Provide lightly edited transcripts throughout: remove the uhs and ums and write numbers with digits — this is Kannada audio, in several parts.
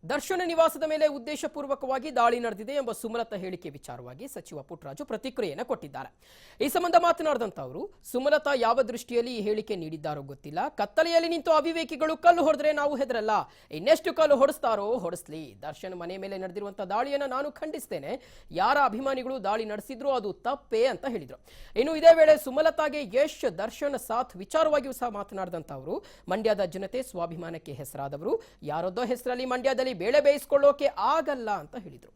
ದರ್ಶನ ನಿವಾಸದ ಮೇಲೆ ಉದ್ದೇಶಪೂರ್ವಕವಾಗಿ ದಾಳಿ ನಡೆದಿದೆ ಎಂಬ ಸುಮಲತಾ ಹೇಳಿಕೆ ವಿಚಾರವಾಗಿ ಸಚಿವ ಪುಟ್ಟರಾಜು ಪ್ರತಿಕ್ರಿಯೆಯನ್ನು ಕೊಟ್ಟಿದ್ದಾರೆ. ಈ ಸಂಬಂಧ ಮಾತನಾಡಿದಂತ ಅವರು, ಸುಮಲತಾ ಯಾವ ದೃಷ್ಟಿಯಲ್ಲಿ ಈ ಹೇಳಿಕೆ ನೀಡಿದ್ದಾರೋ ಗೊತ್ತಿಲ್ಲ. ಕತ್ತಲೆಯಲ್ಲಿ ನಿಂತು ಅವಿವೇಕಿಗಳು ಕಲ್ಲು ಹೊಡೆದ್ರೆ ನಾವು ಹೆದರಲ್ಲ. ಇನ್ನೆಷ್ಟು ಕಲ್ಲು ಹೊಡೆಸ್ತಾರೋ ಹೊಡೆಸ್ಲಿ. ದರ್ಶನ್ ಮನೆ ಮೇಲೆ ನಡೆದಿರುವಂತಹ ದಾಳಿಯನ್ನು ನಾನು ಖಂಡಿಸ್ತೇನೆ. ಯಾರ ಅಭಿಮಾನಿಗಳು ದಾಳಿ ನಡೆಸಿದ್ರು ಅದು ತಪ್ಪೇ ಅಂತ ಹೇಳಿದ್ರು. ಇನ್ನು ಇದೇ ವೇಳೆ ಸುಮಲತಾಗೆ ಯಶ್ ದರ್ಶನ್ ಸಾಥ್ ವಿಚಾರವಾಗಿಯೂ ಸಹ ಮಾತನಾಡಿದಂತ ಅವರು, ಮಂಡ್ಯದ ಜನತೆ ಸ್ವಾಭಿಮಾನಕ್ಕೆ ಹೆಸರಾದವರು. ಯಾರೊದ್ದೋ ಹೆಸರಲ್ಲಿ ಮಂಡ್ಯದಲ್ಲಿ ಬೇಳೆ ಬೇಯಿಸಿಕೊಳ್ಳೋಕೆ ಆಗಲ್ಲ ಅಂತ ಹೇಳಿದ್ರು.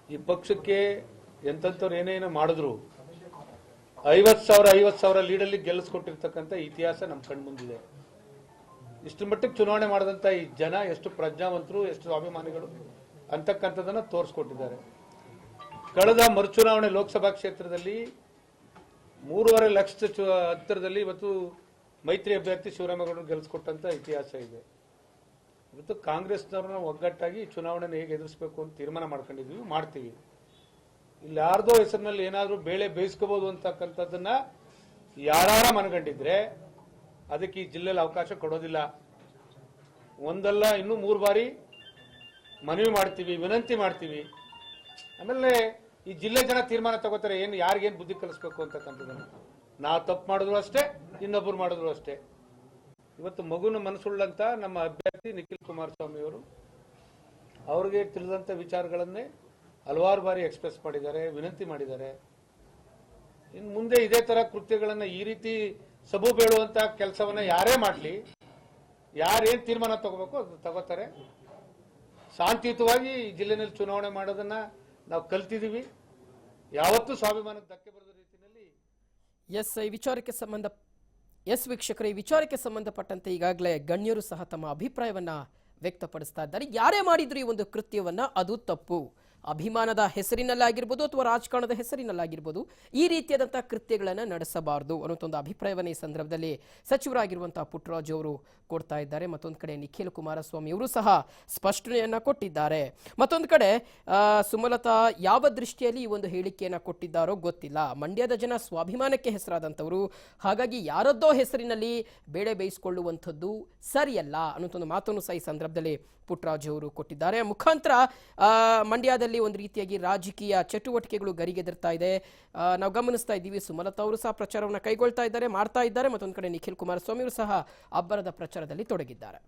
ಈ ಪಕ್ಷಕ್ಕೆ ಎಂತಂತವ್ರು ಏನೇನೋ ಮಾಡಿದ್ರು 50,000 ಲೀಡಲ್ಲಿ ಗೆಲ್ಲಿಸ್ಕೊಟ್ಟಿರ್ತಕ್ಕಂಥ ಇತಿಹಾಸ ನಮ್ಮ ಕಣ್ಣು ಮುಂದಿದೆ. ಇಷ್ಟು ಮಟ್ಟಿಗೆ ಚುನಾವಣೆ ಮಾಡಿದಂಥ ಈ ಜನ ಎಷ್ಟು ಪ್ರಜ್ಞಾವಂತರು, ಎಷ್ಟು ಸ್ವಾಭಿಮಾನಿಗಳು ಅಂತಕ್ಕಂಥದ್ದನ್ನು ತೋರಿಸ್ಕೊಟ್ಟಿದ್ದಾರೆ. ಕಳೆದ ಮರುಚುನಾವಣೆ ಲೋಕಸಭಾ ಕ್ಷೇತ್ರದಲ್ಲಿ 3.5 ಲಕ್ಷ ಹತ್ತಿರದಲ್ಲಿ ಇವತ್ತು ಮೈತ್ರಿ ಅಭ್ಯರ್ಥಿ ಶಿವರಾಮೇಗೌಡರು ಗೆಲ್ಲಿಸ್ಕೊಟ್ಟಂತ ಇತಿಹಾಸ ಇದೆ. ಇವತ್ತು ಕಾಂಗ್ರೆಸ್ನವ್ರನ್ನ ಒಗ್ಗಟ್ಟಾಗಿ ಚುನಾವಣೆನ ಹೇಗೆ ಎದುರಿಸಬೇಕು ಅಂತ ತೀರ್ಮಾನ ಮಾಡ್ಕೊಂಡಿದ್ವಿ, ಮಾಡ್ತೀವಿ. ಇಲ್ಲಿ ಯಾರ್ದೋ ಹೆಸರಿನಲ್ಲಿ ಏನಾದರೂ ಬೇಳೆ ಬೇಯಿಸ್ಕೋಬಹುದು ಅಂತಕ್ಕಂಥದ್ದನ್ನ ಯಾರ ಮನಗಂಡಿದ್ರೆ ಅದಕ್ಕೆ ಈ ಜಿಲ್ಲೆಯಲ್ಲಿ ಅವಕಾಶ ಕೊಡೋದಿಲ್ಲ. ಒಂದಲ್ಲ ಇನ್ನೂ 3 ಬಾರಿ ಮನವಿ ಮಾಡ್ತೀವಿ, ವಿನಂತಿ ಮಾಡ್ತೀವಿ. ಆಮೇಲೆ ಈ ಜಿಲ್ಲೆ ಜನ ತೀರ್ಮಾನ ತಗೋತಾರೆ ಏನು ಯಾರಿಗೇನು ಬುದ್ಧಿ ಕಲಿಸ್ಬೇಕು ಅಂತಕ್ಕಂಥದ್ದನ್ನು. ನಾವು ತಪ್ಪು ಮಾಡಿದ್ರು ಅಷ್ಟೇ, ಇನ್ನೊಬ್ಬರು ಮಾಡಿದ್ರು ಅಷ್ಟೇ. ಇವತ್ತು ಮಗುನ ಮನಸ್ಸುಳ್ಳಂತ ನಮ್ಮ ಅಭ್ಯರ್ಥಿ ನಿಖಿಲ್ ಕುಮಾರಸ್ವಾಮಿ ಅವರು ಅವ್ರಿಗೆ ತಿಳಿದಂಥ ವಿಚಾರಗಳನ್ನೇ ಹಲವಾರು ಬಾರಿ ಎಕ್ಸ್ಪ್ರೆಸ್ ಮಾಡಿದ್ದಾರೆ, ವಿನಂತಿ ಮಾಡಿದ್ದಾರೆ. ಇನ್ನು ಮುಂದೆ ಇದೇ ತರ ಕೃತ್ಯಗಳನ್ನ ಈ ರೀತಿ ಸಬು ಬೇಳುವಂತ ಕೆಲಸವನ್ನ ಯಾರೇ ಮಾಡಲಿ, ಯಾರೇನ್ ತೀರ್ಮಾನ ತಗೋಬೇಕು ಅದು ತಗೋತಾರೆ. ಶಾಂತಿಯುತವಾಗಿ ಈ ಜಿಲ್ಲೆನಲ್ಲಿ ಚುನಾವಣೆ ಮಾಡೋದನ್ನ ನಾವು ಕಲ್ತಿದ್ದೀವಿ. ಯಾವತ್ತೂ ಸ್ವಾಭಿಮಾನಕ್ಕೆ ಧಕ್ಕೆ ಬರದ ರೀತಿಯಲ್ಲಿ. ವೀಕ್ಷಕರೇ, ಈ ವಿಚಾರಕ್ಕೆ ಸಂಬಂಧಪಟ್ಟಂತೆ ಈಗಾಗಲೇ ಗಣ್ಯರು ಸಹ ತಮ್ಮ ಅಭಿಪ್ರಾಯವನ್ನ ವ್ಯಕ್ತಪಡಿಸ್ತಾ ಇದ್ದಾರೆ. ಯಾರೇ ಮಾಡಿದ್ರು ಈ ಒಂದು ಕೃತ್ಯವನ್ನ ಅದು ತಪ್ಪು. ಅಭಿಮಾನದ ಹೆಸರಿನಲ್ಲಾಗಿರ್ಬೋದು ಅಥವಾ ರಾಜಕಾರಣದ ಹೆಸರಿನಲ್ಲಾಗಿರ್ಬೋದು ಈ ರೀತಿಯಾದಂತಹ ಕೃತ್ಯಗಳನ್ನು ನಡೆಸಬಾರದು ಅನ್ನೋದೊಂದು ಅಭಿಪ್ರಾಯವನ್ನು ಈ ಸಂದರ್ಭದಲ್ಲಿ ಸಚಿವರಾಗಿರುವಂತಹ ಪುಟ್ಟರಾಜು ಅವರು ಕೊಡ್ತಾ ಇದ್ದಾರೆ. ಮತ್ತೊಂದು ಕಡೆ ನಿಖಿಲ್ ಕುಮಾರಸ್ವಾಮಿ ಅವರು ಸಹ ಸ್ಪಷ್ಟನೆಯನ್ನ ಕೊಟ್ಟಿದ್ದಾರೆ. ಮತ್ತೊಂದು ಕಡೆ ಸುಮಲತಾ ಯಾವ ದೃಷ್ಟಿಯಲ್ಲಿ ಈ ಒಂದು ಹೇಳಿಕೆಯನ್ನ ಕೊಟ್ಟಿದ್ದಾರೋ ಗೊತ್ತಿಲ್ಲ. ಮಂಡ್ಯದ ಜನ ಸ್ವಾಭಿಮಾನಕ್ಕೆ ಹೆಸರಾದಂಥವರು, ಹಾಗಾಗಿ ಯಾರದ್ದೋ ಹೆಸರಿನಲ್ಲಿ ಬೇಳೆ ಬೇಯಿಸಿಕೊಳ್ಳುವಂಥದ್ದು ಸರಿಯಲ್ಲ ಅನ್ನೋದೊಂದು ಮಾತನ್ನು ಸಹ ಈ ಸಂದರ್ಭದಲ್ಲಿ ಪುಟ್ಟರಾಜು ಅವರು ಕೊಟ್ಟಿದ್ದಾರೆ. ಮುಖಾಂತರ ಮಂಡ್ಯದಲ್ಲಿ ಒಂದು ರೀತಿಯಾಗಿ ರಾಜಕೀಯ ಚಟುವಟಿಕೆಗಳು ಗರಿಗೆದರ್ತಾ ಇದೆ. ನಾವು ಗಮನಿಸ್ತಾ ಇದ್ದೀವಿ. ಸುಮಲತಾ ಅವರು ಸಹ ಪ್ರಚಾರವನ್ನು ಕೈಗೊಳ್ತಾ ಇದ್ದಾರೆ, ಮಾಡ್ತಾ ಇದ್ದಾರೆ. ಮತ್ತೊಂದು ಕಡೆ ನಿಖಿಲ್ ಕುಮಾರಸ್ವಾಮಿ ಅವರು ಸಹ ಅಬ್ಬರದ ಪ್ರಚಾರದಲ್ಲಿ ತೊಡಗಿದ್ದಾರೆ.